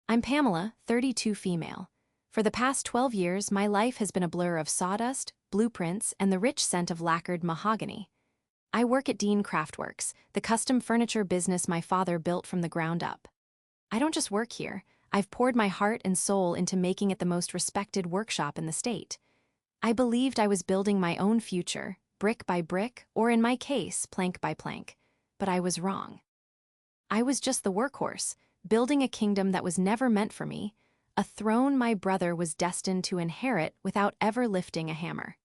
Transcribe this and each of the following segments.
I'm Pamela, 32 female. For the past 12 years, my life has been a blur of sawdust, blueprints, and the rich scent of lacquered mahogany. I work at Dean Craftworks, the custom furniture business my father built from the ground up. I don't just work here, I've poured my heart and soul into making it the most respected workshop in the state. I believed I was building my own future, brick by brick, or in my case, plank by plank. But I was wrong. I was just the workhorse, building a kingdom that was never meant for me, a throne my brother was destined to inherit without ever lifting a hammer.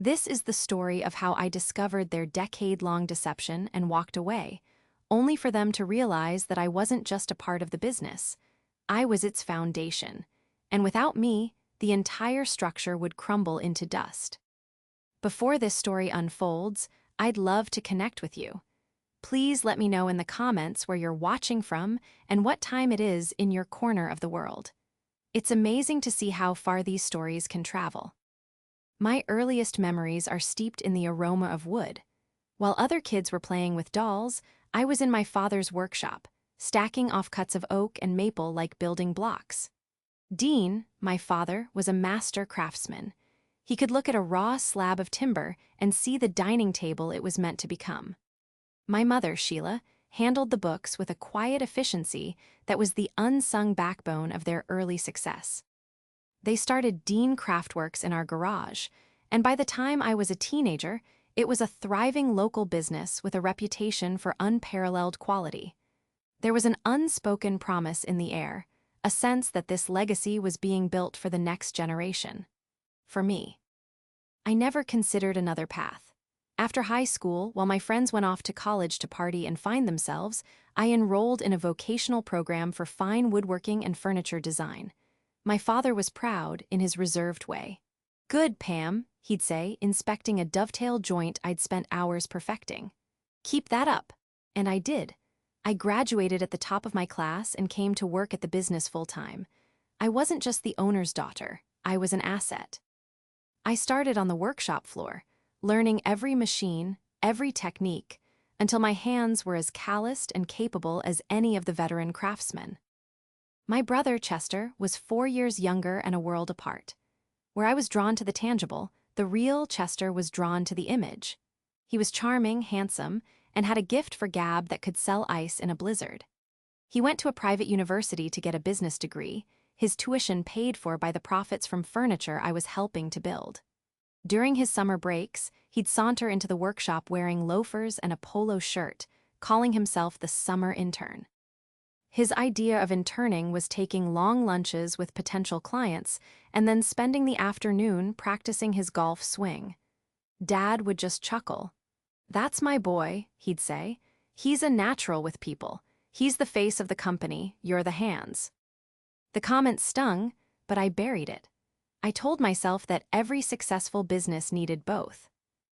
This is the story of how I discovered their decade-long deception and walked away, only for them to realize that I wasn't just a part of the business. I was its foundation, and without me, the entire structure would crumble into dust. Before this story unfolds, I'd love to connect with you. Please let me know in the comments where you're watching from and what time it is in your corner of the world. It's amazing to see how far these stories can travel. My earliest memories are steeped in the aroma of wood. While other kids were playing with dolls, I was in my father's workshop, stacking offcuts of oak and maple like building blocks. Dean, my father, was a master craftsman. He could look at a raw slab of timber and see the dining table it was meant to become. My mother, Sheila, handled the books with a quiet efficiency that was the unsung backbone of their early success. They started Dean Craftworks in our garage, and by the time I was a teenager, it was a thriving local business with a reputation for unparalleled quality. There was an unspoken promise in the air, a sense that this legacy was being built for the next generation. For me, I never considered another path. After high school, while my friends went off to college to party and find themselves, I enrolled in a vocational program for fine woodworking and furniture design. My father was proud in his reserved way. "Good, Pam," he'd say, inspecting a dovetail joint I'd spent hours perfecting. "Keep that up." And I did. I graduated at the top of my class and came to work at the business full-time. I wasn't just the owner's daughter, I was an asset. I started on the workshop floor, learning every machine, every technique, until my hands were as calloused and capable as any of the veteran craftsmen. My brother, Chester, was 4 years younger and a world apart. Where I was drawn to the tangible, the real Chester was drawn to the image. He was charming, handsome, and had a gift for gab that could sell ice in a blizzard. He went to a private university to get a business degree, his tuition paid for by the profits from furniture I was helping to build. During his summer breaks, he'd saunter into the workshop wearing loafers and a polo shirt, calling himself the summer intern. His idea of interning was taking long lunches with potential clients and then spending the afternoon practicing his golf swing. Dad would just chuckle. "That's my boy," he'd say. "He's a natural with people. He's the face of the company, you're the hands." The comment stung, but I buried it. I told myself that every successful business needed both.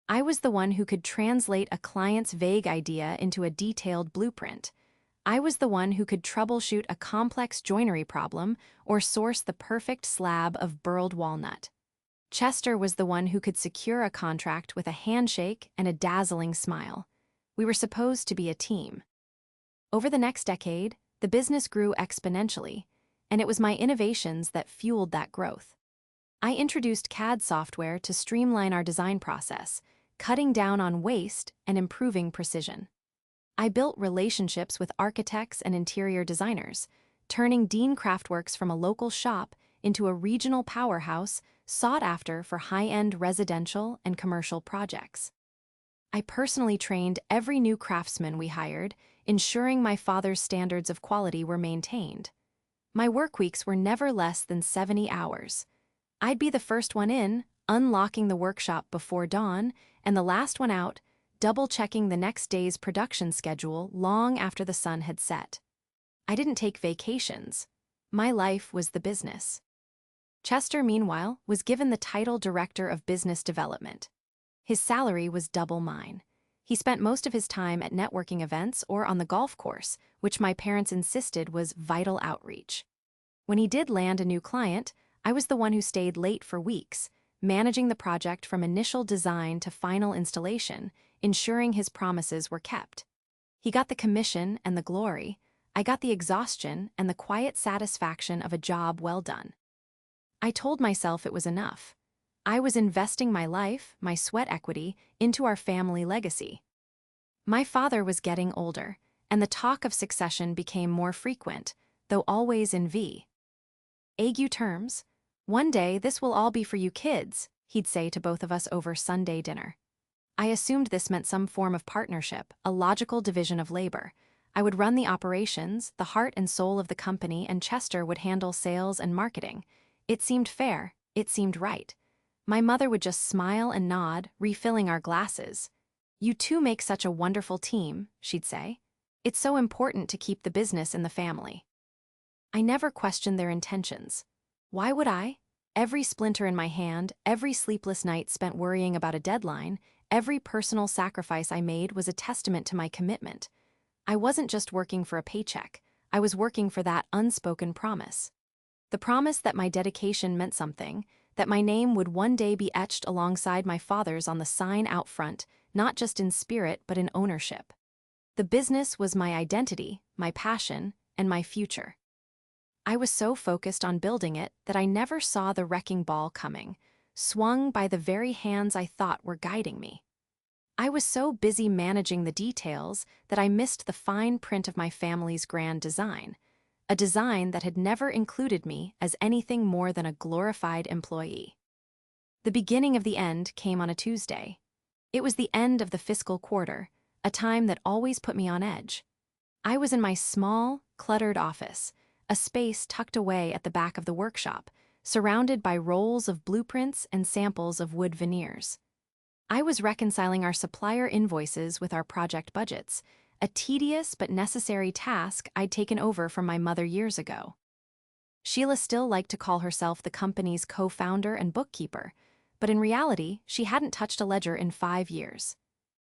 I was the one who could translate a client's vague idea into a detailed blueprint. I was the one who could troubleshoot a complex joinery problem or source the perfect slab of burled walnut. Chester was the one who could secure a contract with a handshake and a dazzling smile. We were supposed to be a team. Over the next decade, the business grew exponentially, and it was my innovations that fueled that growth. I introduced CAD software to streamline our design process, cutting down on waste and improving precision. I built relationships with architects and interior designers, turning Dean Craftworks from a local shop into a regional powerhouse sought after for high-end residential and commercial projects. I personally trained every new craftsman we hired, ensuring my father's standards of quality were maintained. My work weeks were never less than 70 hours. I'd be the first one in, unlocking the workshop before dawn, and the last one out, double-checking the next day's production schedule long after the sun had set. I didn't take vacations. My life was the business. Chester, meanwhile, was given the title Director of Business Development. His salary was double mine. He spent most of his time at networking events or on the golf course, which my parents insisted was vital outreach. When he did land a new client, I was the one who stayed late for weeks, managing the project from initial design to final installation, ensuring his promises were kept. He got the commission and the glory. I got the exhaustion and the quiet satisfaction of a job well done. I told myself it was enough. I was investing my life, my sweat equity, into our family legacy. My father was getting older, and the talk of succession became more frequent, though always in ague terms. "One day this will all be for you kids," he'd say to both of us over Sunday dinner. I assumed this meant some form of partnership, a logical division of labor. I would run the operations, the heart and soul of the company, and Chester would handle sales and marketing. It seemed fair, it seemed right. My mother would just smile and nod, refilling our glasses. "You two make such a wonderful team," she'd say. "It's so important to keep the business in the family." I never questioned their intentions. Why would I? Every splinter in my hand, every sleepless night spent worrying about a deadline, every personal sacrifice I made was a testament to my commitment. I wasn't just working for a paycheck. I was working for that unspoken promise. The promise that my dedication meant something, that my name would one day be etched alongside my father's on the sign out front, not just in spirit but in ownership. The business was my identity, my passion, and my future. I was so focused on building it that I never saw the wrecking ball coming, swung by the very hands I thought were guiding me. I was so busy managing the details that I missed the fine print of my family's grand design, a design that had never included me as anything more than a glorified employee. The beginning of the end came on a Tuesday. It was the end of the fiscal quarter, a time that always put me on edge. I was in my small, cluttered office, a space tucked away at the back of the workshop, surrounded by rolls of blueprints and samples of wood veneers. I was reconciling our supplier invoices with our project budgets, a tedious but necessary task I'd taken over from my mother years ago. Sheila still liked to call herself the company's co-founder and bookkeeper, but in reality, she hadn't touched a ledger in 5 years.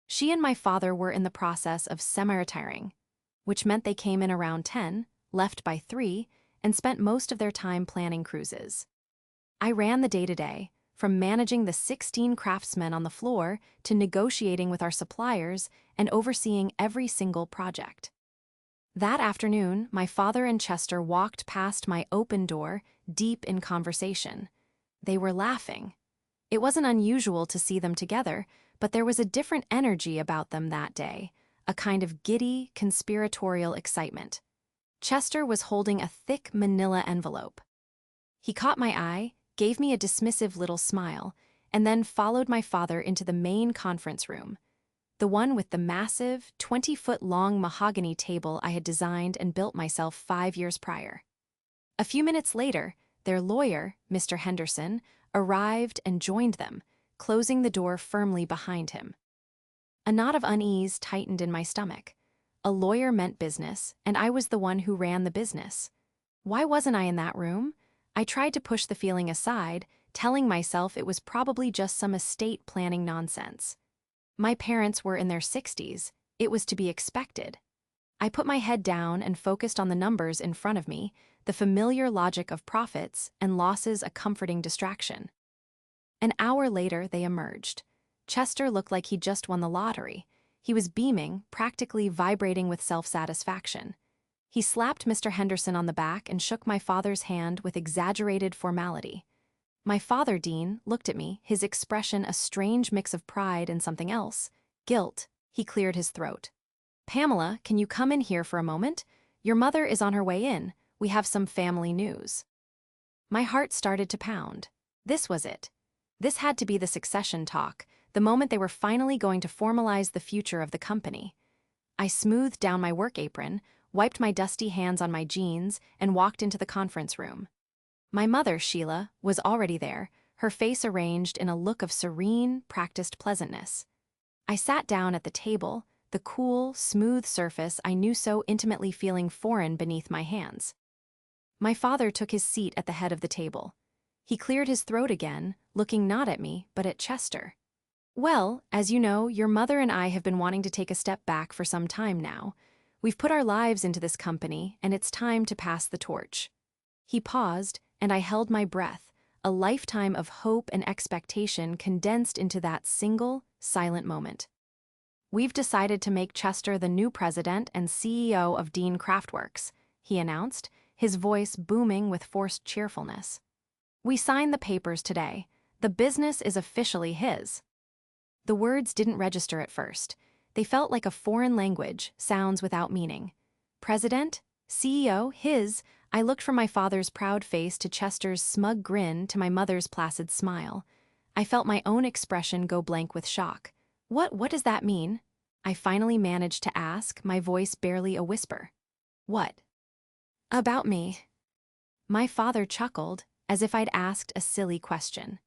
She and my father were in the process of semi-retiring, which meant they came in around 10, left by 3, and spent most of their time planning cruises. I ran the day-to-day, from managing the 16 craftsmen on the floor to negotiating with our suppliers and overseeing every single project. That afternoon, my father and Chester walked past my open door, deep in conversation. They were laughing. It wasn't unusual to see them together, but there was a different energy about them that day, a kind of giddy, conspiratorial excitement. Chester was holding a thick manila envelope. He caught my eye, gave me a dismissive little smile, and then followed my father into the main conference room, the one with the massive, 20-foot-long mahogany table I had designed and built myself 5 years prior. A few minutes later, their lawyer, Mr. Henderson, arrived and joined them, closing the door firmly behind him. A knot of unease tightened in my stomach. A lawyer meant business, and I was the one who ran the business. Why wasn't I in that room? I tried to push the feeling aside, telling myself it was probably just some estate planning nonsense. My parents were in their 60s. It was to be expected. I put my head down and focused on the numbers in front of me, the familiar logic of profits and losses a comforting distraction. An hour later, they emerged. Chester looked like he'd just won the lottery. He was beaming, practically vibrating with self-satisfaction. He slapped Mr. Henderson on the back and shook my father's hand with exaggerated formality. My father, Dean, looked at me, his expression a strange mix of pride and something else. Guilt. He cleared his throat. "Pamela, can you come in here for a moment? Your mother is on her way in. We have some family news." My heart started to pound. This was it. This had to be the succession talk, the moment they were finally going to formalize the future of the company. I smoothed down my work apron, wiped my dusty hands on my jeans, and walked into the conference room. My mother, Sheila, was already there, her face arranged in a look of serene, practiced pleasantness. I sat down at the table, the cool, smooth surface I knew so intimately feeling foreign beneath my hands. My father took his seat at the head of the table. He cleared his throat again, looking not at me, but at Chester. "Well, as you know, your mother and I have been wanting to take a step back for some time now. We've put our lives into this company, and it's time to pass the torch." He paused, and I held my breath, a lifetime of hope and expectation condensed into that single, silent moment. "We've decided to make Chester the new president and CEO of Dean Craftworks," he announced, his voice booming with forced cheerfulness. "We signed the papers today. The business is officially his." The words didn't register at first. They felt like a foreign language, sounds without meaning. President? CEO? His? I looked from my father's proud face to Chester's smug grin to my mother's placid smile. I felt my own expression go blank with shock. What does that mean?" I finally managed to ask, my voice barely a whisper. "What?" "About me." My father chuckled, as if I'd asked a silly question.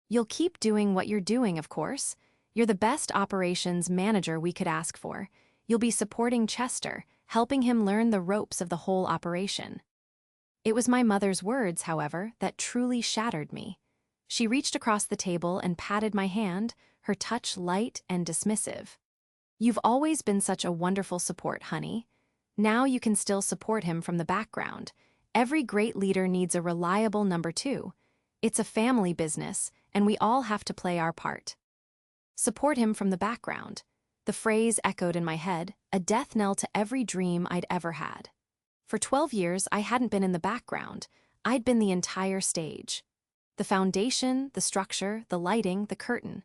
"You'll keep doing what you're doing, of course. You're the best operations manager we could ask for. You'll be supporting Chester, helping him learn the ropes of the whole operation." It was my mother's words, however, that truly shattered me. She reached across the table and patted my hand, her touch light and dismissive. "You've always been such a wonderful support, honey. Now you can still support him from the background. Every great leader needs a reliable number two. It's a family business, and we all have to play our part." Support him from the background. The phrase echoed in my head, a death knell to every dream I'd ever had. For 12 years, I hadn't been in the background. I'd been the entire stage. The foundation, the structure, the lighting, the curtain.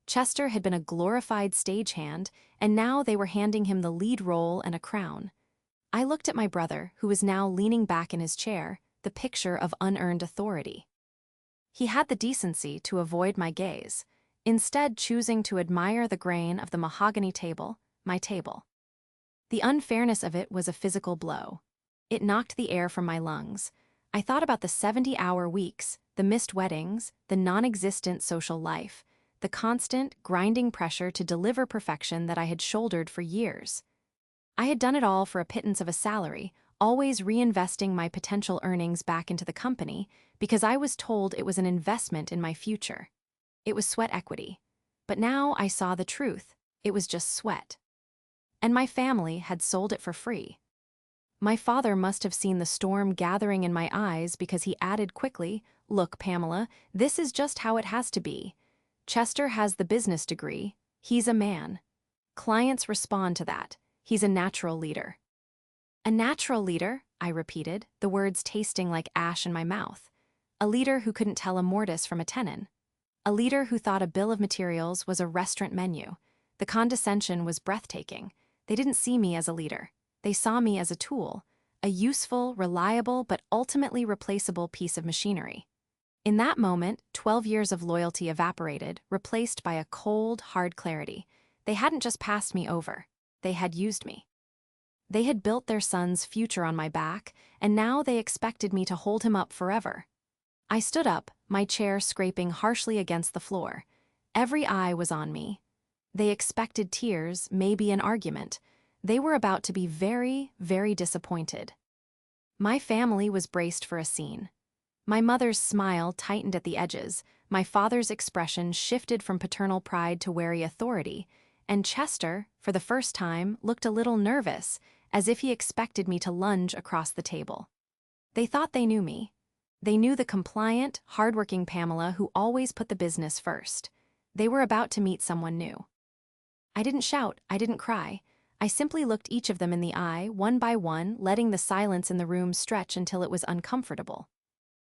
Chester had been a glorified stagehand, and now they were handing him the lead role and a crown. I looked at my brother, who was now leaning back in his chair, the picture of unearned authority. He had the decency to avoid my gaze, instead choosing to admire the grain of the mahogany table, my table. The unfairness of it was a physical blow. It knocked the air from my lungs. I thought about the 70-hour weeks, the missed weddings, the non-existent social life, the constant, grinding pressure to deliver perfection that I had shouldered for years. I had done it all for a pittance of a salary, always reinvesting my potential earnings back into the company because I was told it was an investment in my future. It was sweat equity. But now I saw the truth. It was just sweat. And my family had sold it for free. My father must have seen the storm gathering in my eyes because he added quickly, "Look, Pamela, this is just how it has to be. Chester has the business degree. He's a man. Clients respond to that. He's a natural leader." "A natural leader," I repeated, the words tasting like ash in my mouth. A leader who couldn't tell a mortise from a tenon. A leader who thought a bill of materials was a restaurant menu. The condescension was breathtaking. They didn't see me as a leader. They saw me as a tool, a useful, reliable, but ultimately replaceable piece of machinery. In that moment, 12 years of loyalty evaporated, replaced by a cold, hard clarity. They hadn't just passed me over. They had used me. They had built their son's future on my back, and now they expected me to hold him up forever. I stood up, my chair scraping harshly against the floor. Every eye was on me. They expected tears, maybe an argument. They were about to be very, very disappointed. My family was braced for a scene. My mother's smile tightened at the edges, my father's expression shifted from paternal pride to wary authority, and Chester, for the first time, looked a little nervous, as if he expected me to lunge across the table. They thought they knew me. They knew the compliant, hardworking Pamela who always put the business first. They were about to meet someone new. I didn't shout, I didn't cry. I simply looked each of them in the eye, one by one, letting the silence in the room stretch until it was uncomfortable.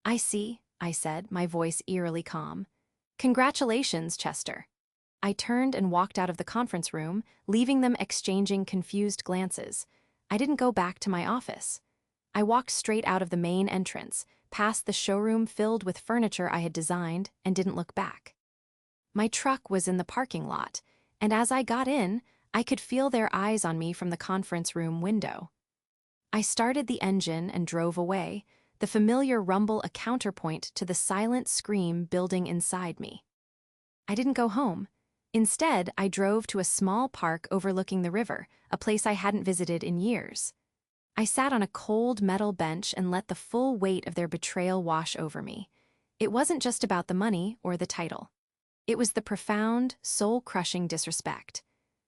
"I see," I said, my voice eerily calm. "Congratulations, Chester." I turned and walked out of the conference room, leaving them exchanging confused glances. I didn't go back to my office. I walked straight out of the main entrance, past the showroom filled with furniture I had designed, and didn't look back. My truck was in the parking lot, and as I got in, I could feel their eyes on me from the conference room window. I started the engine and drove away, the familiar rumble a counterpoint to the silent scream building inside me. I didn't go home. Instead, I drove to a small park overlooking the river, a place I hadn't visited in years. I sat on a cold metal bench and let the full weight of their betrayal wash over me. It wasn't just about the money or the title. It was the profound, soul-crushing disrespect.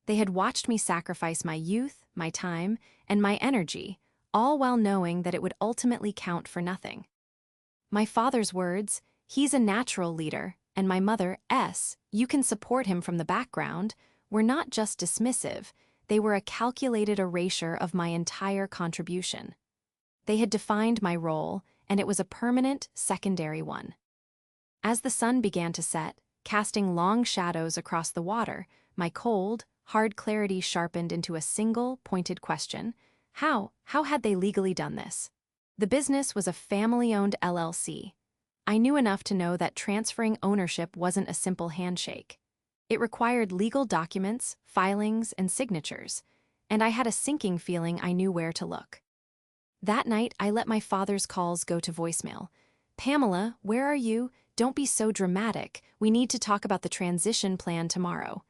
They had watched me sacrifice my youth, my time, and my energy, all while knowing that it would ultimately count for nothing. My father's words, "He's a natural leader," and my mother, "You can support him from the background," were not just dismissive, they were a calculated erasure of my entire contribution. They had defined my role, and it was a permanent, secondary one. As the sun began to set, casting long shadows across the water, my cold, hard clarity sharpened into a single, pointed question. How had they legally done this? The business was a family-owned LLC. I knew enough to know that transferring ownership wasn't a simple handshake. It required legal documents, filings, and signatures, and I had a sinking feeling I knew where to look. That night, I let my father's calls go to voicemail. "Pamela, where are you? Don't be so dramatic. We need to talk about the transition plan tomorrow."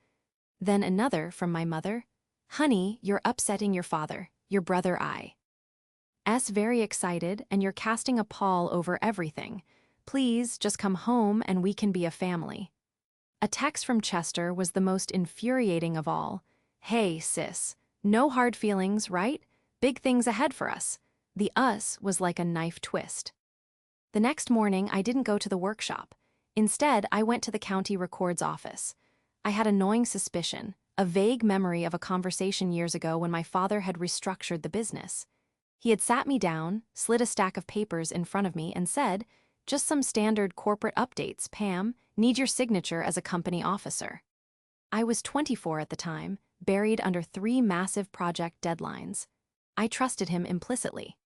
Then another from my mother. "Honey, you're upsetting your father, your brother I's very excited, and you're casting a pall over everything. Please, just come home and we can be a family." A text from Chester was the most infuriating of all. "Hey, sis, no hard feelings, right? Big things ahead for us." The us was like a knife twist. The next morning, I didn't go to the workshop. Instead, I went to the county records office. I had a gnawing suspicion, a vague memory of a conversation years ago when my father had restructured the business. He had sat me down, slid a stack of papers in front of me, and said, "Just some standard corporate updates, Pam. Need your signature as a company officer." I was 24 at the time, buried under 3 massive project deadlines. I trusted him implicitly.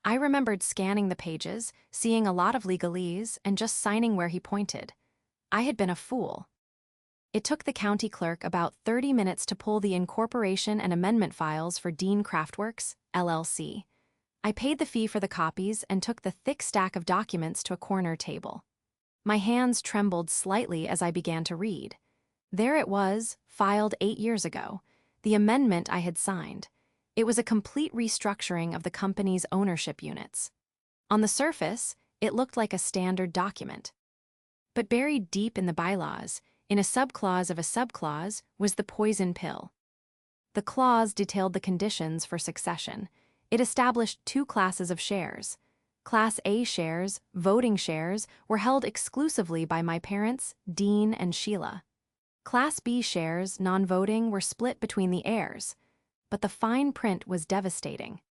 I remembered scanning the pages, seeing a lot of legalese, and just signing where he pointed. I had been a fool. It took the county clerk about 30 minutes to pull the incorporation and amendment files for Dean Craftworks, LLC. I paid the fee for the copies and took the thick stack of documents to a corner table. My hands trembled slightly as I began to read. There it was, filed 8 years ago, the amendment I had signed. It was a complete restructuring of the company's ownership units. On the surface, it looked like a standard document. But buried deep in the bylaws, in a subclause of a subclause, was the poison pill. The clause detailed the conditions for succession. It established 2 classes of shares. Class A shares, voting shares, were held exclusively by my parents, Dean and Sheila. Class B shares, non-voting, were split between the heirs. But the fine print was devastating.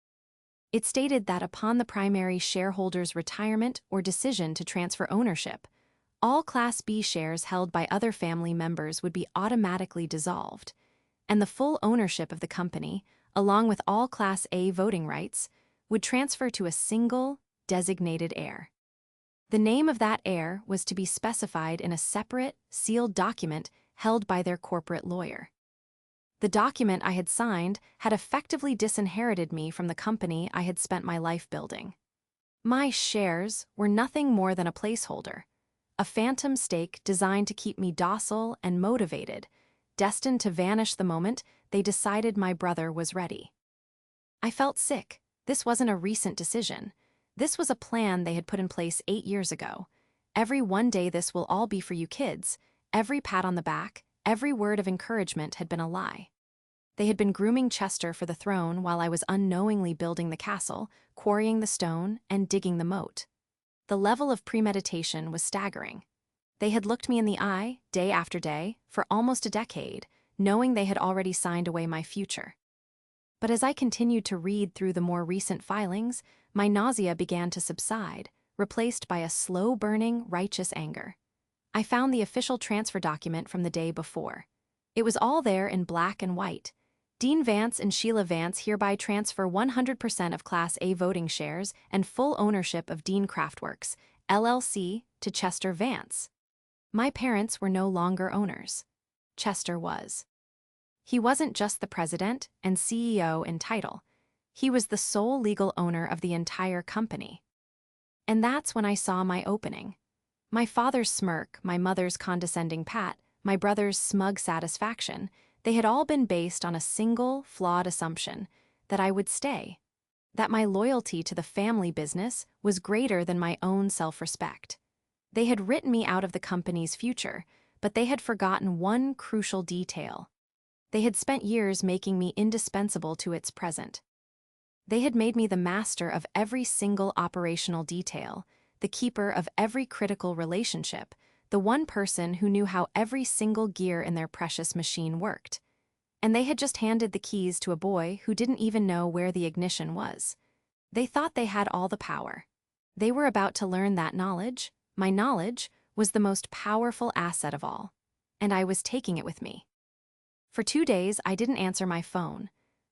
It stated that upon the primary shareholder's retirement or decision to transfer ownership, all Class B shares held by other family members would be automatically dissolved, and the full ownership of the company, along with all Class A voting rights, would transfer to a single, designated heir. The name of that heir was to be specified in a separate, sealed document held by their corporate lawyer. The document I had signed had effectively disinherited me from the company I had spent my life building. My shares were nothing more than a placeholder, a phantom stake designed to keep me docile and motivated, destined to vanish the moment they decided my brother was ready. I felt sick. This wasn't a recent decision. This was a plan they had put in place 8 years ago. Every "one day this will all be for you kids," every pat on the back, every word of encouragement had been a lie. They had been grooming Chester for the throne while I was unknowingly building the castle, quarrying the stone, and digging the moat. The level of premeditation was staggering. They had looked me in the eye, day after day, for almost a decade, knowing they had already signed away my future. But as I continued to read through the more recent filings, my nausea began to subside, replaced by a slow-burning, righteous anger. I found the official transfer document from the day before. It was all there in black and white. Dean Vance and Sheila Vance hereby transfer 100% of Class A voting shares and full ownership of Dean Craftworks, LLC, to Chester Vance. My parents were no longer owners. Chester was. He wasn't just the president and CEO in title. He was the sole legal owner of the entire company. And that's when I saw my opening. My father's smirk, my mother's condescending pat, my brother's smug satisfaction, they had all been based on a single, flawed assumption, that I would stay, that my loyalty to the family business was greater than my own self-respect. They had written me out of the company's future, but they had forgotten one crucial detail. They had spent years making me indispensable to its present. They had made me the master of every single operational detail, the keeper of every critical relationship, the one person who knew how every single gear in their precious machine worked. And they had just handed the keys to a boy who didn't even know where the ignition was. They thought they had all the power. They were about to learn that knowledge, my knowledge, was the most powerful asset of all. And I was taking it with me. For 2 days, I didn't answer my phone.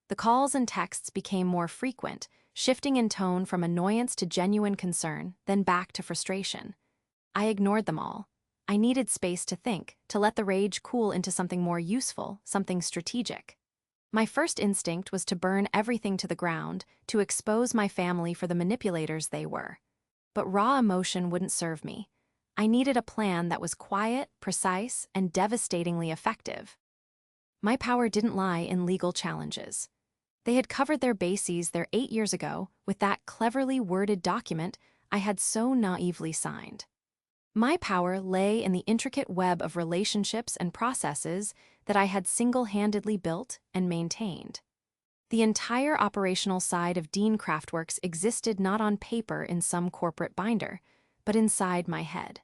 The calls and texts became more frequent, shifting in tone from annoyance to genuine concern, then back to frustration. I ignored them all. I needed space to think, to let the rage cool into something more useful, something strategic. My first instinct was to burn everything to the ground, to expose my family for the manipulators they were. But raw emotion wouldn't serve me. I needed a plan that was quiet, precise, and devastatingly effective. My power didn't lie in legal challenges. They had covered their bases there 8 years ago with that cleverly worded document I had so naively signed. My power lay in the intricate web of relationships and processes that I had single-handedly built and maintained. The entire operational side of Dean Craftworks existed not on paper in some corporate binder, but inside my head.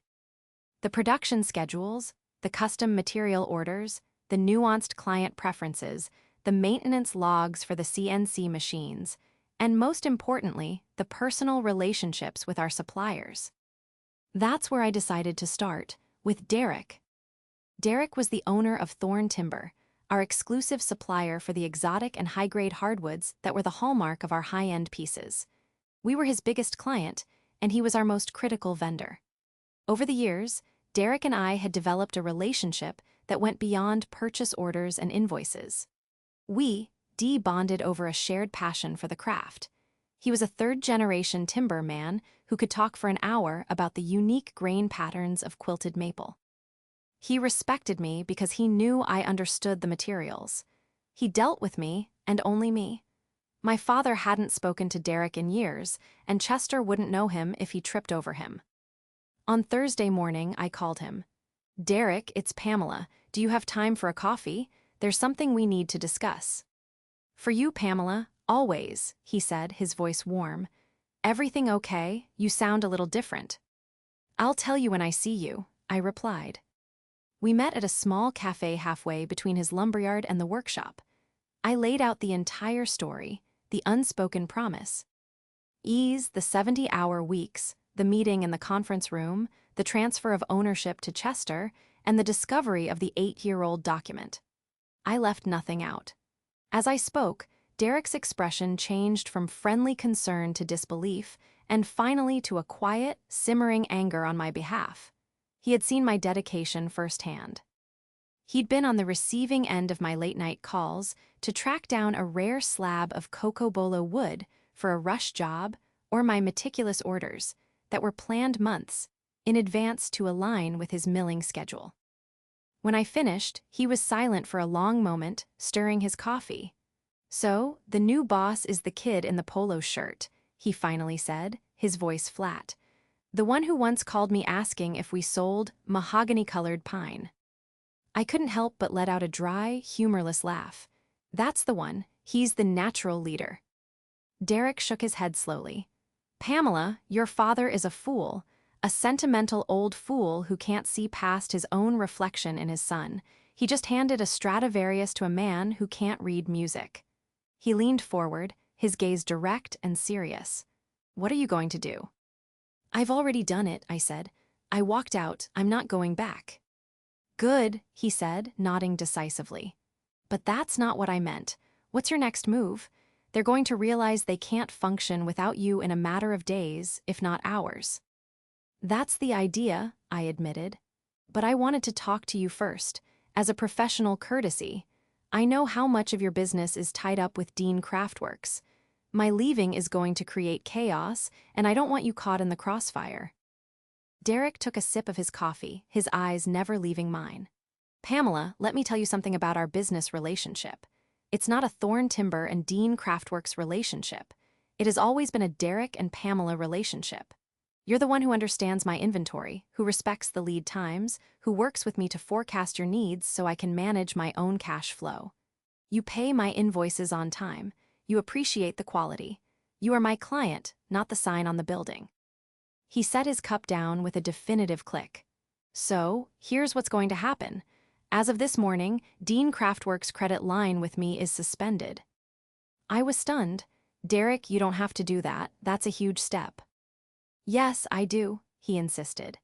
The production schedules, the custom material orders, the nuanced client preferences, the maintenance logs for the CNC machines, and most importantly, the personal relationships with our suppliers. That's where I decided to start, with Derek. Derek was the owner of Thorn Timber, our exclusive supplier for the exotic and high-grade hardwoods that were the hallmark of our high-end pieces. We were his biggest client, and he was our most critical vendor. Over the years, Derek and I had developed a relationship that went beyond purchase orders and invoices. We bonded over a shared passion for the craft. He was a third-generation timber man who could talk for an hour about the unique grain patterns of quilted maple. He respected me because he knew I understood the materials. He dealt with me, and only me. My father hadn't spoken to Derek in years, and Chester wouldn't know him if he tripped over him. On Thursday morning, I called him. "Derek, it's Pamela. Do you have time for a coffee? There's something we need to discuss." "For you, Pamela, always," he said, his voice warm. "Everything okay? You sound a little different." "I'll tell you when I see you," I replied. We met at a small cafe halfway between his lumberyard and the workshop. I laid out the entire story, the unspoken promise. Ease, the 70-hour weeks, the meeting in the conference room, the transfer of ownership to Chester, and the discovery of the 8-year-old document. I left nothing out. As I spoke, Derek's expression changed from friendly concern to disbelief, and finally to a quiet, simmering anger on my behalf. He had seen my dedication firsthand. He'd been on the receiving end of my late-night calls to track down a rare slab of cocobolo wood for a rush job or my meticulous orders that were planned months in advance to align with his milling schedule. When I finished, he was silent for a long moment, stirring his coffee. "So, the new boss is the kid in the polo shirt," he finally said, his voice flat. "The one who once called me asking if we sold mahogany-colored pine." I couldn't help but let out a dry, humorless laugh. "That's the one. He's the natural leader." Derek shook his head slowly. "Pamela, your father is a fool. A sentimental old fool who can't see past his own reflection in his son. He just handed a Stradivarius to a man who can't read music." He leaned forward, his gaze direct and serious. "What are you going to do?" "I've already done it," I said. "I walked out. I'm not going back." "Good," he said, nodding decisively. "But that's not what I meant. What's your next move? They're going to realize they can't function without you in a matter of days, if not hours." "That's the idea," I admitted. "But I wanted to talk to you first, as a professional courtesy. I know how much of your business is tied up with Dean Craftworks. My leaving is going to create chaos, and I don't want you caught in the crossfire." Derek took a sip of his coffee, his eyes never leaving mine. "Pamela, let me tell you something about our business relationship. It's not a Thorn Timber and Dean Craftworks relationship. It has always been a Derek and Pamela relationship. You're the one who understands my inventory, who respects the lead times, who works with me to forecast your needs so I can manage my own cash flow. You pay my invoices on time. You appreciate the quality. You are my client, not the sign on the building." He set his cup down with a definitive click. So, here's what's going to happen. As of this morning, Dean Craftworks' credit line with me is suspended. I was stunned. Derek, you don't have to do that. That's a huge step. Yes, I do, he insisted.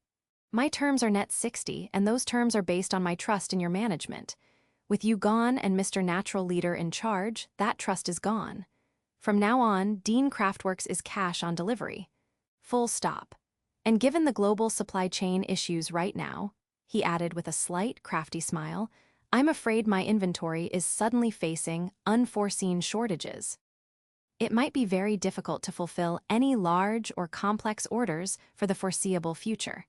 My terms are net 60, and those terms are based on my trust in your management. With you gone and Mr. Natural Leader in charge, that trust is gone. From now on, Dean Craftworks is cash on delivery. Full stop. And given the global supply chain issues right now, he added with a slight, crafty smile, I'm afraid my inventory is suddenly facing unforeseen shortages. It might be very difficult to fulfill any large or complex orders for the foreseeable future,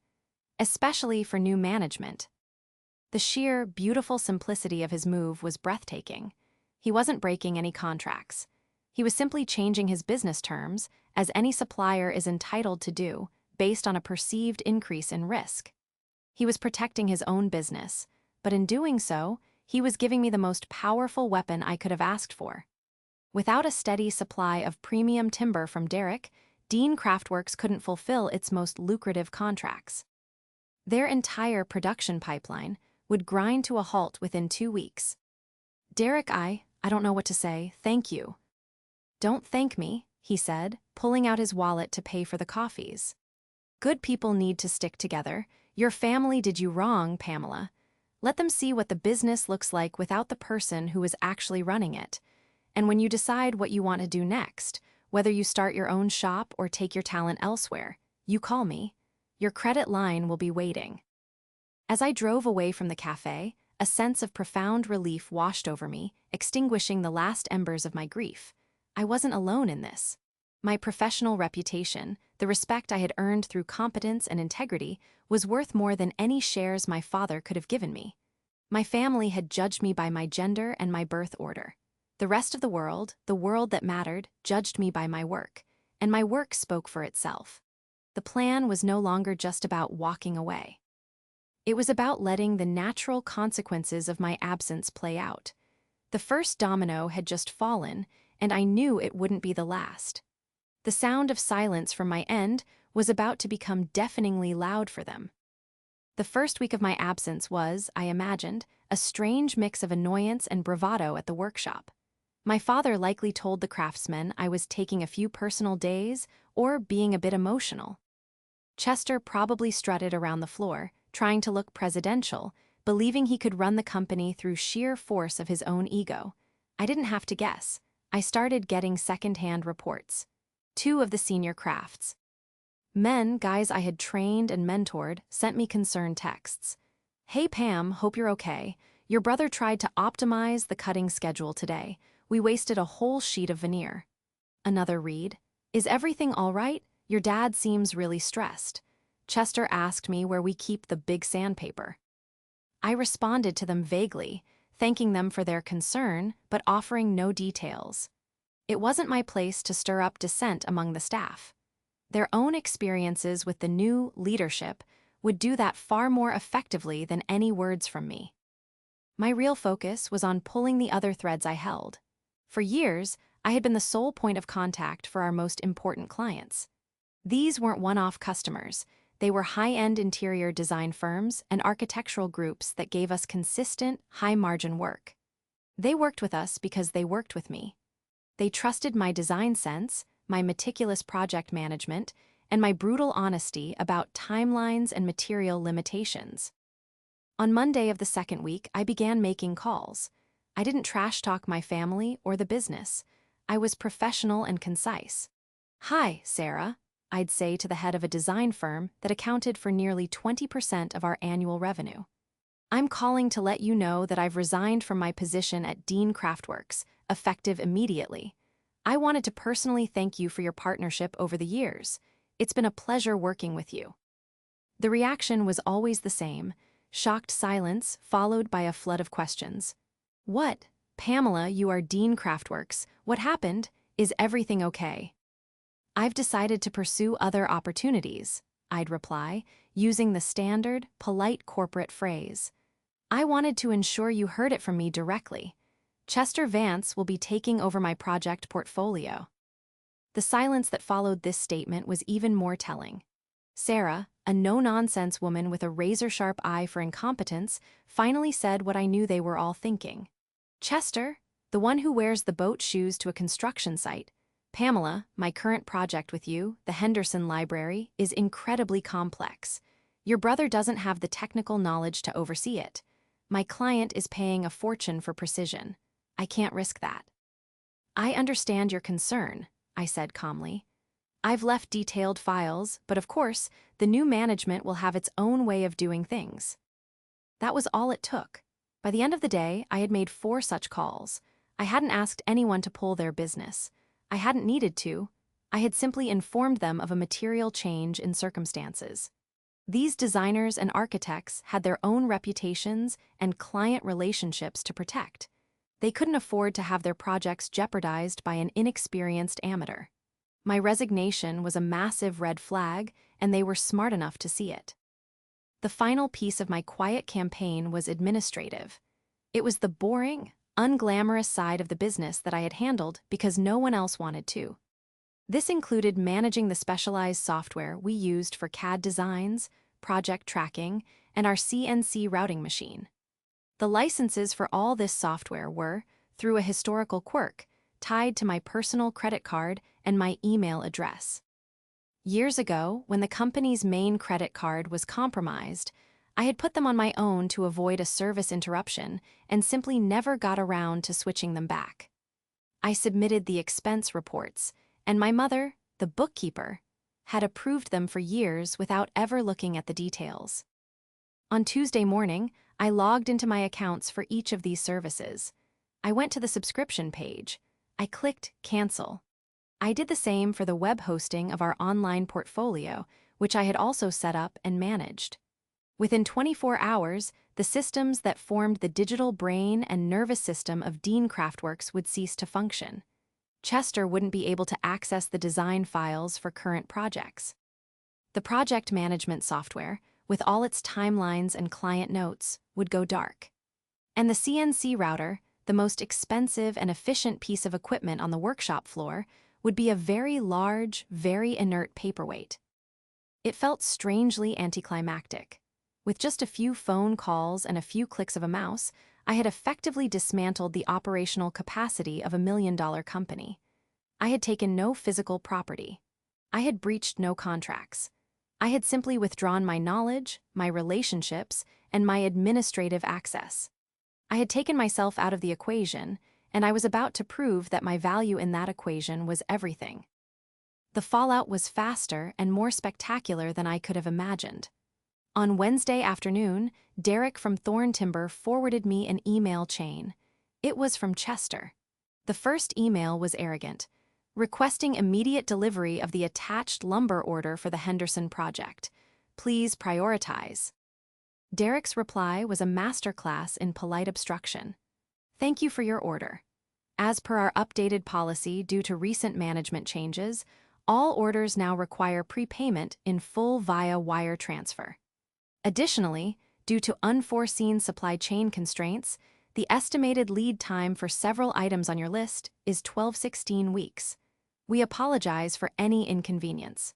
especially for new management. The sheer, beautiful simplicity of his move was breathtaking. He wasn't breaking any contracts. He was simply changing his business terms, as any supplier is entitled to do, based on a perceived increase in risk. He was protecting his own business, but in doing so, he was giving me the most powerful weapon I could have asked for. Without a steady supply of premium timber from Derek, Dean Craftworks couldn't fulfill its most lucrative contracts. Their entire production pipeline would grind to a halt within 2 weeks. Derek, I don't know what to say, thank you. Don't thank me, he said, pulling out his wallet to pay for the coffees. Good people need to stick together. Your family did you wrong, Pamela. Let them see what the business looks like without the person who is actually running it. And when you decide what you want to do next, whether you start your own shop or take your talent elsewhere, you call me. Your credit line will be waiting. As I drove away from the cafe, a sense of profound relief washed over me, extinguishing the last embers of my grief. I wasn't alone in this. My professional reputation, the respect I had earned through competence and integrity, was worth more than any shares my father could have given me. My family had judged me by my gender and my birth order. The rest of the world that mattered, judged me by my work, and my work spoke for itself. The plan was no longer just about walking away. It was about letting the natural consequences of my absence play out. The first domino had just fallen, and I knew it wouldn't be the last. The sound of silence from my end was about to become deafeningly loud for them. The first week of my absence was, I imagined, a strange mix of annoyance and bravado at the workshop. My father likely told the craftsmen I was taking a few personal days or being a bit emotional. Chester probably strutted around the floor, trying to look presidential, believing he could run the company through sheer force of his own ego. I didn't have to guess. I started getting second-hand reports. 2 of the senior crafts. Guys I had trained and mentored, sent me concerned texts. Hey Pam, hope you're okay. Your brother tried to optimize the cutting schedule today. We wasted a whole sheet of veneer. Another read. Is everything all right? Your dad seems really stressed. Chester asked me where we keep the big sandpaper. I responded to them vaguely, thanking them for their concern, but offering no details. It wasn't my place to stir up dissent among the staff. Their own experiences with the new leadership would do that far more effectively than any words from me. My real focus was on pulling the other threads I held. For years, I had been the sole point of contact for our most important clients. These weren't one-off customers. They were high-end interior design firms and architectural groups that gave us consistent, high-margin work. They worked with us because they worked with me. They trusted my design sense, my meticulous project management, and my brutal honesty about timelines and material limitations. On Monday of the second week, I began making calls. I didn't trash-talk my family or the business. I was professional and concise. Hi, Sarah, I'd say to the head of a design firm that accounted for nearly 20% of our annual revenue. I'm calling to let you know that I've resigned from my position at Dean Craftworks, effective immediately. I wanted to personally thank you for your partnership over the years. It's been a pleasure working with you. The reaction was always the same, shocked silence followed by a flood of questions. What? Pamela, you are Dean Craftworks. What happened? Is everything okay? I've decided to pursue other opportunities, I'd reply, using the standard, polite corporate phrase. I wanted to ensure you heard it from me directly. Chester Vance will be taking over my project portfolio. The silence that followed this statement was even more telling. Sarah, a no-nonsense woman with a razor-sharp eye for incompetence, finally said what I knew they were all thinking. "Chester, the one who wears the boat shoes to a construction site. Pamela, my current project with you, the Henderson Library, is incredibly complex. Your brother doesn't have the technical knowledge to oversee it. My client is paying a fortune for precision. I can't risk that." "I understand your concern," I said calmly. "I've left detailed files, but of course, the new management will have its own way of doing things." That was all it took. By the end of the day, I had made 4 such calls. I hadn't asked anyone to pull their business. I hadn't needed to. I had simply informed them of a material change in circumstances. These designers and architects had their own reputations and client relationships to protect. They couldn't afford to have their projects jeopardized by an inexperienced amateur. My resignation was a massive red flag, and they were smart enough to see it. The final piece of my quiet campaign was administrative. It was the boring, unglamorous side of the business that I had handled because no one else wanted to. This included managing the specialized software we used for CAD designs, project tracking, and our CNC routing machine. The licenses for all this software were, through a historical quirk, tied to my personal credit card and my email address. Years ago, when the company's main credit card was compromised, I had put them on my own to avoid a service interruption and simply never got around to switching them back. I submitted the expense reports, and my mother, the bookkeeper, had approved them for years without ever looking at the details. On Tuesday morning, I logged into my accounts for each of these services. I went to the subscription page. I clicked Cancel. I did the same for the web hosting of our online portfolio, which I had also set up and managed. Within 24 hours, the systems that formed the digital brain and nervous system of Dean Craftworks would cease to function. Chester wouldn't be able to access the design files for current projects. The project management software, with all its timelines and client notes, would go dark. And the CNC router, the most expensive and efficient piece of equipment on the workshop floor, would be a very large, very inert paperweight. It felt strangely anticlimactic. With just a few phone calls and a few clicks of a mouse, I had effectively dismantled the operational capacity of a $1 million company. I had taken no physical property. I had breached no contracts. I had simply withdrawn my knowledge, my relationships, and my administrative access. I had taken myself out of the equation, and I was about to prove that my value in that equation was everything. The fallout was faster and more spectacular than I could have imagined. On Wednesday afternoon, Derek from Thorn Timber forwarded me an email chain. It was from Chester. The first email was arrogant, requesting immediate delivery of the attached lumber order for the Henderson project. Please prioritize. Derek's reply was a masterclass in polite obstruction. Thank you for your order. As per our updated policy due to recent management changes, all orders now require prepayment in full via wire transfer. Additionally, due to unforeseen supply chain constraints, the estimated lead time for several items on your list is 12-16 weeks. We apologize for any inconvenience.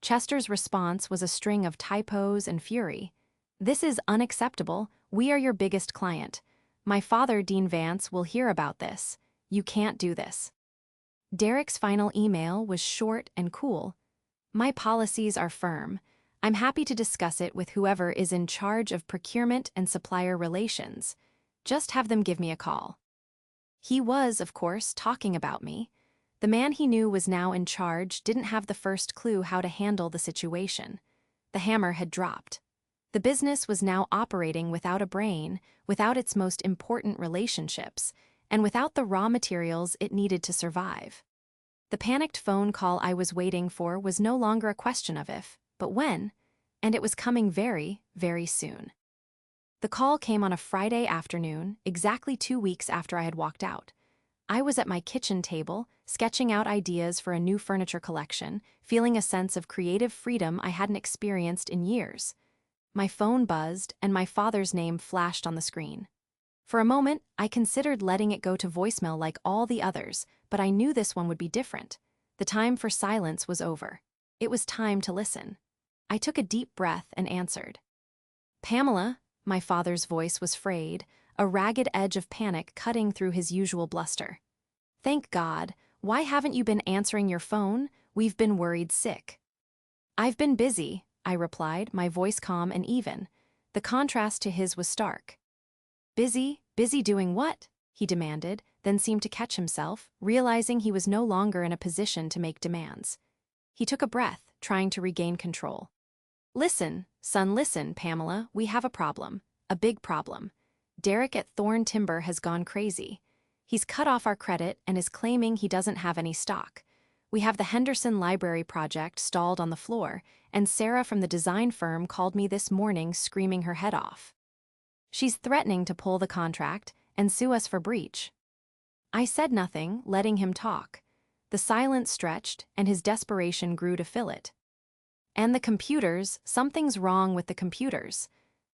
Chester's response was a string of typos and fury. This is unacceptable. We are your biggest client. My father, Dean Vance, will hear about this. You can't do this. Derek's final email was short and cool. My policies are firm. I'm happy to discuss it with whoever is in charge of procurement and supplier relations. Just have them give me a call. He was, of course, talking about me. The man he knew was now in charge didn't have the first clue how to handle the situation. The hammer had dropped. The business was now operating without a brain, without its most important relationships, and without the raw materials it needed to survive. The panicked phone call I was waiting for was no longer a question of if, but when, and it was coming very, very soon. The call came on a Friday afternoon, exactly 2 weeks after I had walked out. I was at my kitchen table, sketching out ideas for a new furniture collection, feeling a sense of creative freedom I hadn't experienced in years. My phone buzzed, and my father's name flashed on the screen. For a moment, I considered letting it go to voicemail like all the others, but I knew this one would be different. The time for silence was over. It was time to listen. I took a deep breath and answered. Pamela, my father's voice was frayed, a ragged edge of panic cutting through his usual bluster. Thank God, why haven't you been answering your phone? We've been worried sick. I've been busy, I replied, my voice calm and even. The contrast to his was stark. Busy? Busy doing what? He demanded, then seemed to catch himself, realizing he was no longer in a position to make demands. He took a breath, trying to regain control. Listen, son, listen, Pamela, we have a problem. A big problem. Derek at Thorn Timber has gone crazy. He's cut off our credit and is claiming he doesn't have any stock. We have the Henderson Library project stalled on the floor, and Sarah from the design firm called me this morning screaming her head off. She's threatening to pull the contract and sue us for breach. I said nothing, letting him talk. The silence stretched, and his desperation grew to fill it. And the computers, something's wrong with the computers.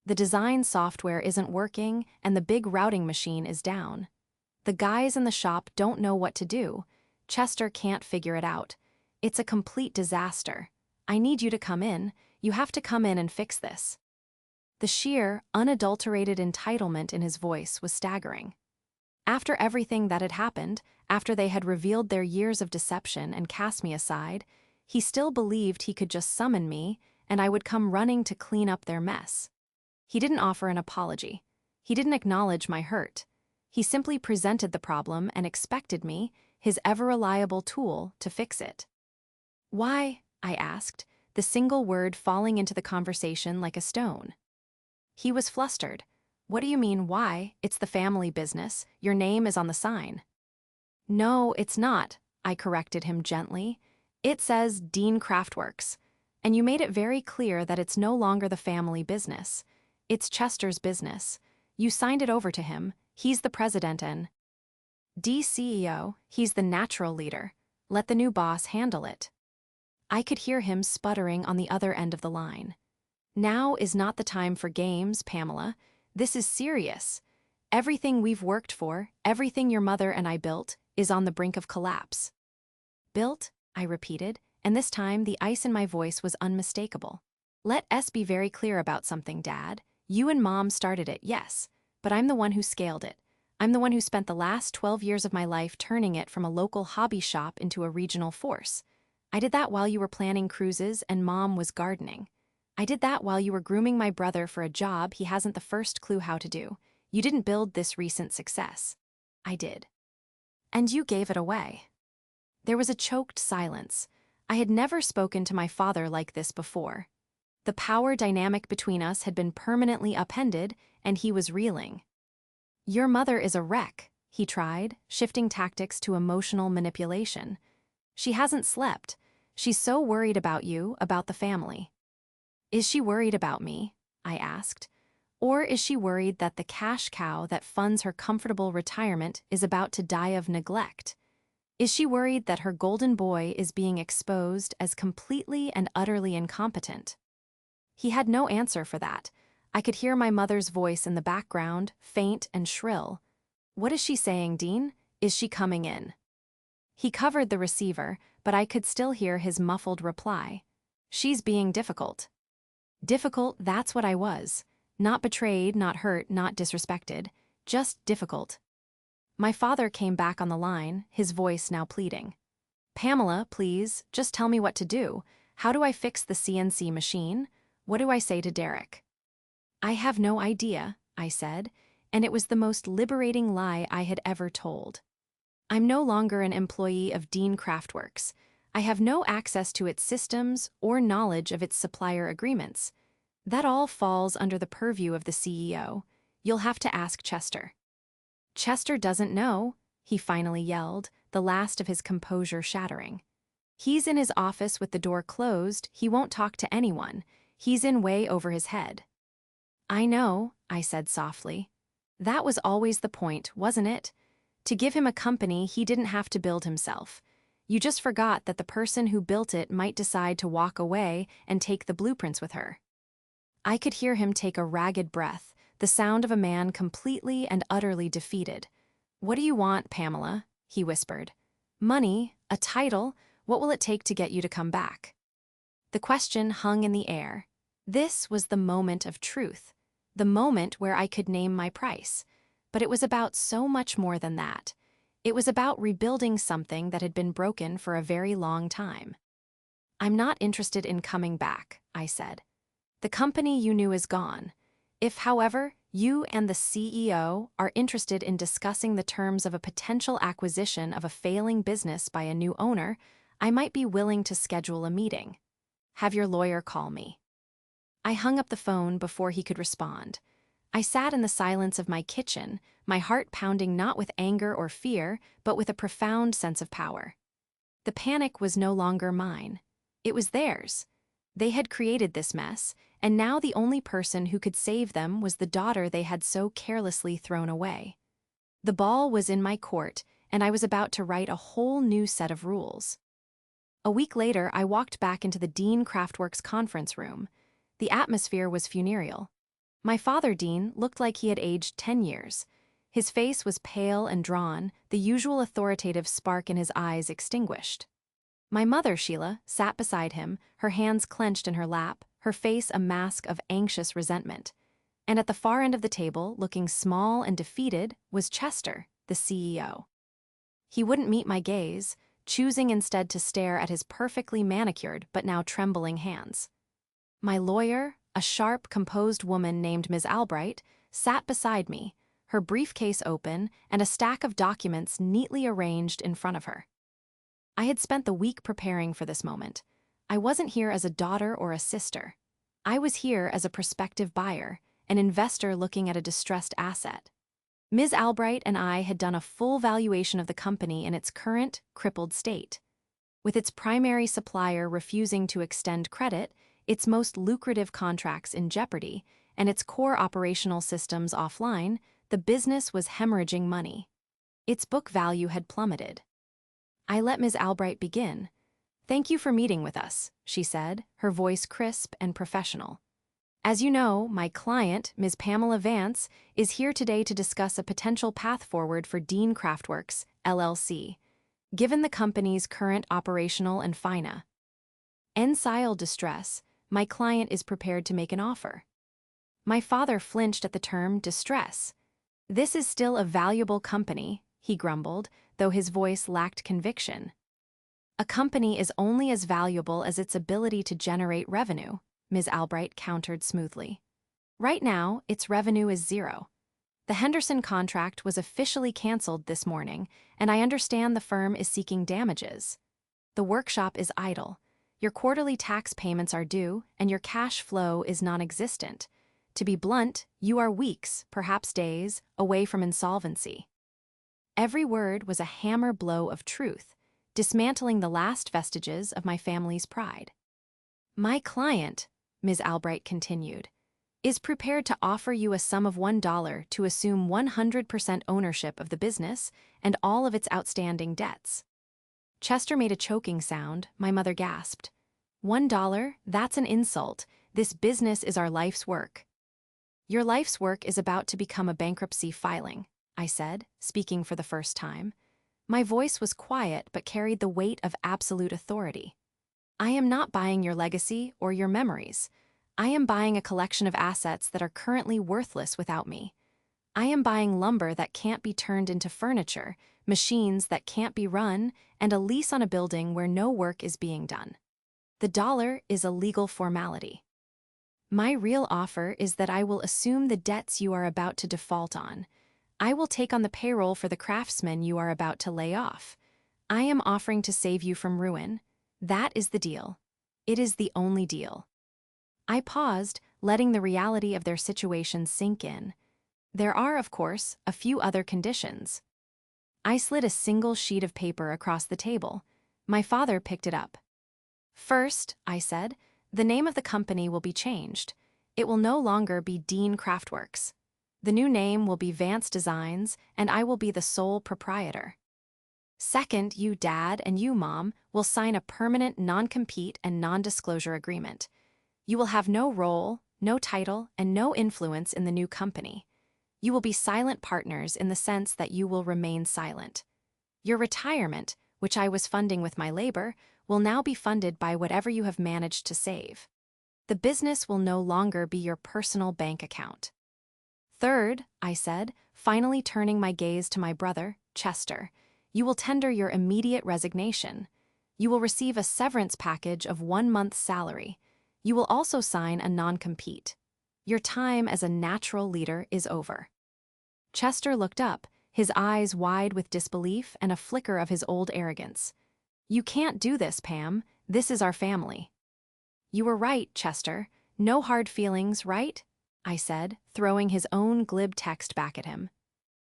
The design software isn't working, and the big routing machine is down. The guys in the shop don't know what to do. Chester can't figure it out. It's a complete disaster. I need you to come in. You have to come in and fix this. The sheer, unadulterated entitlement in his voice was staggering. After everything that had happened, after they had revealed their years of deception and cast me aside, he still believed he could just summon me, and I would come running to clean up their mess. He didn't offer an apology. He didn't acknowledge my hurt. He simply presented the problem and expected me, his ever-reliable tool, to fix it. Why? I asked, the single word falling into the conversation like a stone. He was flustered. What do you mean, why? It's the family business. Your name is on the sign. No, it's not, I corrected him gently. It says Dean Craftworks, and you made it very clear that it's no longer the family business. It's Chester's business. You signed it over to him. He's the president and CEO, he's the natural leader. Let the new boss handle it. I could hear him sputtering on the other end of the line. Now is not the time for games, Pamela. This is serious. Everything we've worked for, everything your mother and I built, is on the brink of collapse. Built? I repeated, and this time the ice in my voice was unmistakable. Let us be very clear about something, Dad. You and Mom started it, yes, but I'm the one who scaled it. I'm the one who spent the last 12 years of my life turning it from a local hobby shop into a regional force. I did that while you were planning cruises and Mom was gardening. I did that while you were grooming my brother for a job he hasn't the first clue how to do. You didn't build this recent success. I did. And you gave it away. There was a choked silence. I had never spoken to my father like this before. The power dynamic between us had been permanently upended, and he was reeling. Your mother is a wreck, he tried, shifting tactics to emotional manipulation. She hasn't slept. She's so worried about you, about the family. Is she worried about me? I asked. Or is she worried that the cash cow that funds her comfortable retirement is about to die of neglect? Is she worried that her golden boy is being exposed as completely and utterly incompetent? He had no answer for that. I could hear my mother's voice in the background, faint and shrill. What is she saying, Dean? Is she coming in? He covered the receiver, but I could still hear his muffled reply. She's being difficult. Difficult, that's what I was. Not betrayed, not hurt, not disrespected. Just difficult. My father came back on the line, his voice now pleading. Pamela, please, just tell me what to do. How do I fix the CNC machine? What do I say to Derek? I have no idea, I said, and it was the most liberating lie I had ever told. I'm no longer an employee of Dean Craftworks. I have no access to its systems or knowledge of its supplier agreements. That all falls under the purview of the CEO. You'll have to ask Chester. Chester doesn't know, he finally yelled, the last of his composure shattering. He's in his office with the door closed. He won't talk to anyone. He's in way over his head. I know, I said softly. That was always the point, wasn't it? To give him a company he didn't have to build himself. You just forgot that the person who built it might decide to walk away and take the blueprints with her. I could hear him take a ragged breath, the sound of a man completely and utterly defeated. What do you want, Pamela? He whispered. Money? A title? What will it take to get you to come back? The question hung in the air. This was the moment of truth, the moment where I could name my price. But it was about so much more than that. It was about rebuilding something that had been broken for a very long time. "I'm not interested in coming back," I said. "The company you knew is gone. If, however, you and the CEO are interested in discussing the terms of a potential acquisition of a failing business by a new owner, I might be willing to schedule a meeting. Have your lawyer call me." I hung up the phone before he could respond. I sat in the silence of my kitchen, my heart pounding not with anger or fear, but with a profound sense of power. The panic was no longer mine. It was theirs. They had created this mess, and now the only person who could save them was the daughter they had so carelessly thrown away. The ball was in my court, and I was about to write a whole new set of rules. A week later, I walked back into the Dean Craftworks conference room. The atmosphere was funereal. My father, Dean, looked like he had aged 10 years. His face was pale and drawn, the usual authoritative spark in his eyes extinguished. My mother, Sheila, sat beside him, her hands clenched in her lap, her face a mask of anxious resentment. And at the far end of the table, looking small and defeated, was Chester, the CEO. He wouldn't meet my gaze, choosing instead to stare at his perfectly manicured but now trembling hands. My lawyer, a sharp, composed woman named Ms. Albright, sat beside me, her briefcase open and a stack of documents neatly arranged in front of her. I had spent the week preparing for this moment. I wasn't here as a daughter or a sister. I was here as a prospective buyer, an investor looking at a distressed asset. Ms. Albright and I had done a full valuation of the company in its current, crippled state. With its primary supplier refusing to extend credit, its most lucrative contracts in jeopardy, and its core operational systems offline, the business was hemorrhaging money. Its book value had plummeted. I let Ms. Albright begin. "Thank you for meeting with us," she said, her voice crisp and professional. "As you know, my client, Ms. Pamela Vance, is here today to discuss a potential path forward for Dean Craftworks, LLC, given the company's current operational and financial distress. My client is prepared to make an offer." My father flinched at the term distress. "This is still a valuable company," he grumbled, though his voice lacked conviction. "A company is only as valuable as its ability to generate revenue," Ms. Albright countered smoothly. "Right now, its revenue is zero. The Henderson contract was officially canceled this morning, and I understand the firm is seeking damages. The workshop is idle. Your quarterly tax payments are due, and your cash flow is non-existent. To be blunt, you are weeks, perhaps days, away from insolvency." Every word was a hammer blow of truth, dismantling the last vestiges of my family's pride. "My client," Ms. Albright continued, "is prepared to offer you a sum of $1 to assume 100% ownership of the business and all of its outstanding debts." Chester made a choking sound. My mother gasped. $1? That's an insult. This business is our life's work." "Your life's work is about to become a bankruptcy filing," I said, speaking for the first time. My voice was quiet but carried the weight of absolute authority. "I am not buying your legacy or your memories. I am buying a collection of assets that are currently worthless without me. I am buying lumber that can't be turned into furniture, machines that can't be run, and a lease on a building where no work is being done. The dollar is a legal formality. My real offer is that I will assume the debts you are about to default on. I will take on the payroll for the craftsmen you are about to lay off. I am offering to save you from ruin. That is the deal. It is the only deal." I paused, letting the reality of their situation sink in. There are, of course, a few other conditions. I slid a single sheet of paper across the table. My father picked it up. "First," I said, "the name of the company will be changed. It will no longer be Dean Craftworks. The new name will be Vance Designs, and I will be the sole proprietor. Second, you, Dad, and you, Mom, will sign a permanent non-compete and non-disclosure agreement. You will have no role, no title, and no influence in the new company. You will be silent partners in the sense that you will remain silent. Your retirement, which I was funding with my labor, will now be funded by whatever you have managed to save. The business will no longer be your personal bank account. Third, I said, finally turning my gaze to my brother, Chester, you will tender your immediate resignation. You will receive a severance package of 1 month's salary. You will also sign a non-compete. Your time as a natural leader is over. Chester looked up, his eyes wide with disbelief and a flicker of his old arrogance. You can't do this, Pam. This is our family. You were right, Chester. No hard feelings, right? I said, throwing his own glib text back at him.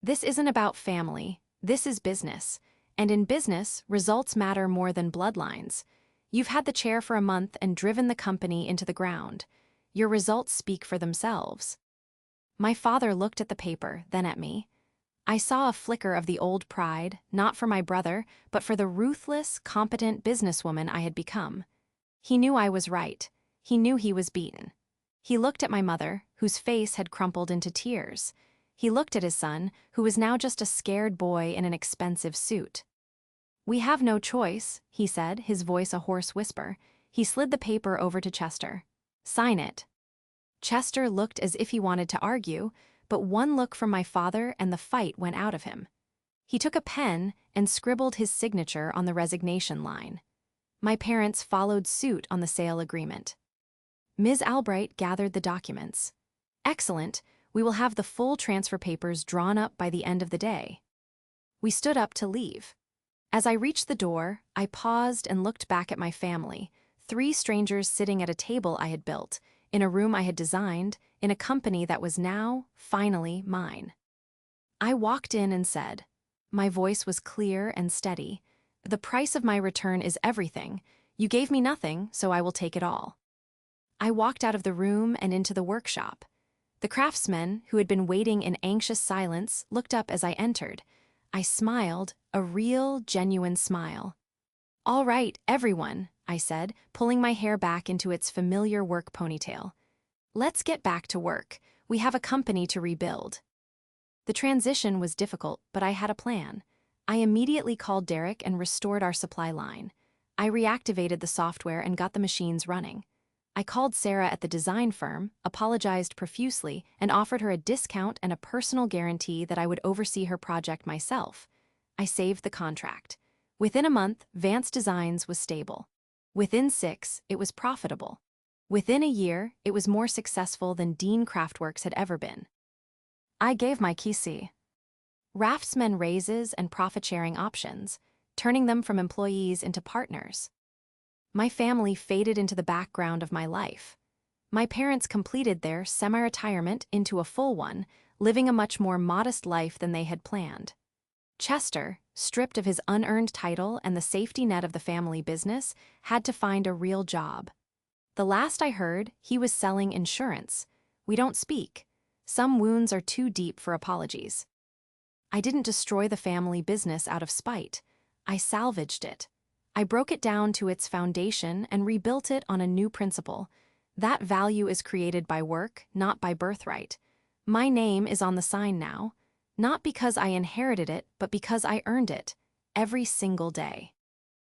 This isn't about family. This is business. And in business, results matter more than bloodlines. You've had the chair for a month and driven the company into the ground. Your results speak for themselves. My father looked at the paper, then at me. I saw a flicker of the old pride, not for my brother, but for the ruthless, competent businesswoman I had become. He knew I was right. He knew he was beaten. He looked at my mother, whose face had crumpled into tears. He looked at his son, who was now just a scared boy in an expensive suit. We have no choice, he said, his voice a hoarse whisper. He slid the paper over to Chester. Sign it. Chester looked as if he wanted to argue, but one look from my father and the fight went out of him. He took a pen and scribbled his signature on the resignation line. My parents followed suit on the sale agreement. Ms. Albright gathered the documents. Excellent, we will have the full transfer papers drawn up by the end of the day. We stood up to leave. As I reached the door, I paused and looked back at my family, 3 strangers sitting at a table I had built, in a room I had designed, in a company that was now, finally, mine. I walked in and said, my voice was clear and steady, the price of my return is everything. You gave me nothing, so I will take it all. I walked out of the room and into the workshop. The craftsmen, who had been waiting in anxious silence, looked up as I entered. I smiled, a real, genuine smile. All right, everyone, I said, pulling my hair back into its familiar work ponytail. Let's get back to work. We have a company to rebuild. The transition was difficult, but I had a plan. I immediately called Derek and restored our supply line. I reactivated the software and got the machines running. I called Sarah at the design firm, apologized profusely, and offered her a discount and a personal guarantee that I would oversee her project myself. I saved the contract. Within a month, Vance Designs was stable. Within 6, it was profitable. Within a year, it was more successful than Dean Craftworks had ever been. I gave my kisi. Raftsmen raises and profit-sharing options, turning them from employees into partners. My family faded into the background of my life. My parents completed their semi-retirement into a full one, living a much more modest life than they had planned. Chester, stripped of his unearned title and the safety net of the family business, had to find a real job. The last I heard, he was selling insurance. We don't speak. Some wounds are too deep for apologies. I didn't destroy the family business out of spite. I salvaged it. I broke it down to its foundation and rebuilt it on a new principle. That value is created by work, not by birthright. My name is on the sign now, not because I inherited it, but because I earned it, every single day.